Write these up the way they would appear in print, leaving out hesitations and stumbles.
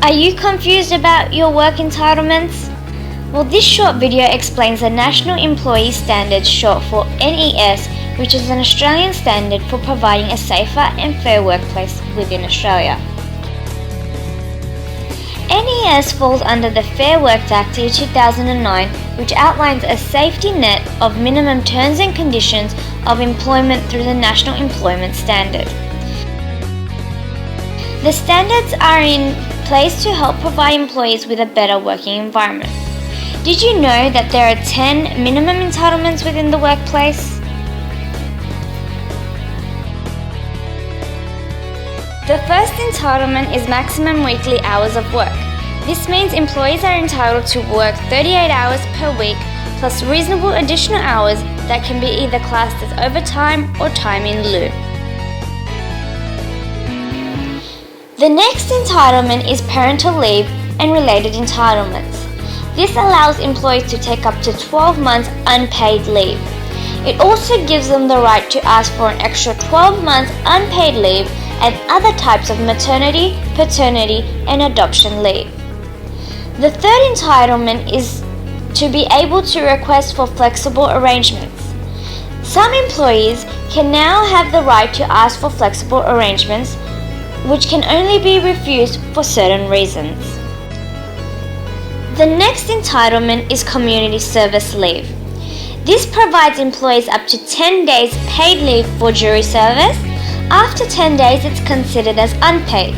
Are you confused about your work entitlements? Well, this short video explains the National Employee Standards, short for NES, which is an Australian standard for providing a safer and fair workplace within Australia. NES falls under the Fair Work Act of 2009, which outlines a safety net of minimum terms and conditions of employment through the National Employment Standard. The standards are in place to help provide employees with a better working environment. Did you know that there are 10 minimum entitlements within the workplace? The first entitlement is maximum weekly hours of work. This means employees are entitled to work 38 hours per week plus reasonable additional hours that can be either classed as overtime or time in lieu. The next entitlement is parental leave and related entitlements. This allows employees to take up to 12 months unpaid leave. It also gives them the right to ask for an extra 12 months unpaid leave and other types of maternity, paternity, and adoption leave. The third entitlement is to be able to request for flexible arrangements. Some employees can now have the right to ask for flexible arrangements, which can only be refused for certain reasons. The next entitlement is community service leave. This provides employees up to 10 days paid leave for jury service. After 10 days, it's considered as unpaid.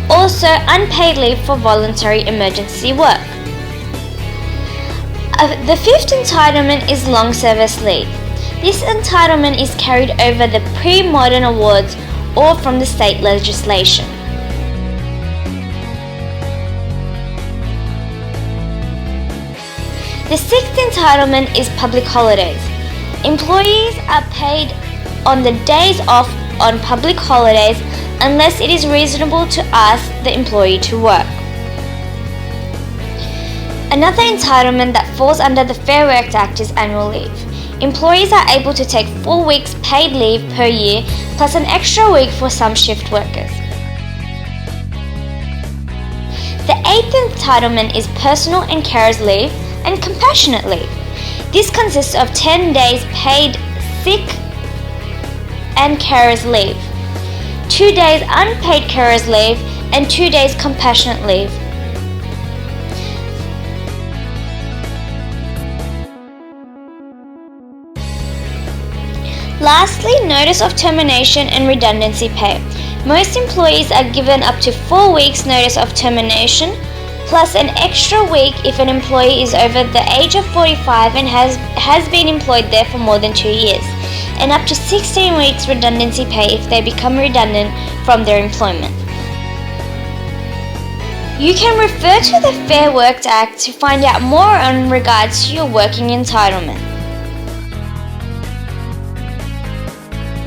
Also, unpaid leave for voluntary emergency work. The fifth entitlement is long service leave. This entitlement is carried over the pre-modern awards or from the state legislation. The sixth entitlement is public holidays. Employees are paid on the days off on public holidays unless it is reasonable to ask the employee to work. Another entitlement that falls under the Fair Work Act is annual leave. Employees are able to take 4 weeks paid leave per year plus an extra week for some shift workers. The eighth entitlement is personal and carers leave and compassionate leave. This consists of 10 days paid sick and carers leave, 2 days unpaid carers leave, and 2 days compassionate leave. Lastly, notice of termination and redundancy pay. Most employees are given up to 4 weeks notice of termination, plus an extra week if an employee is over the age of 45 and has been employed there for more than 2 years, and up to 16 weeks redundancy pay if they become redundant from their employment. You can refer to the Fair Work Act to find out more in regards to your working entitlement.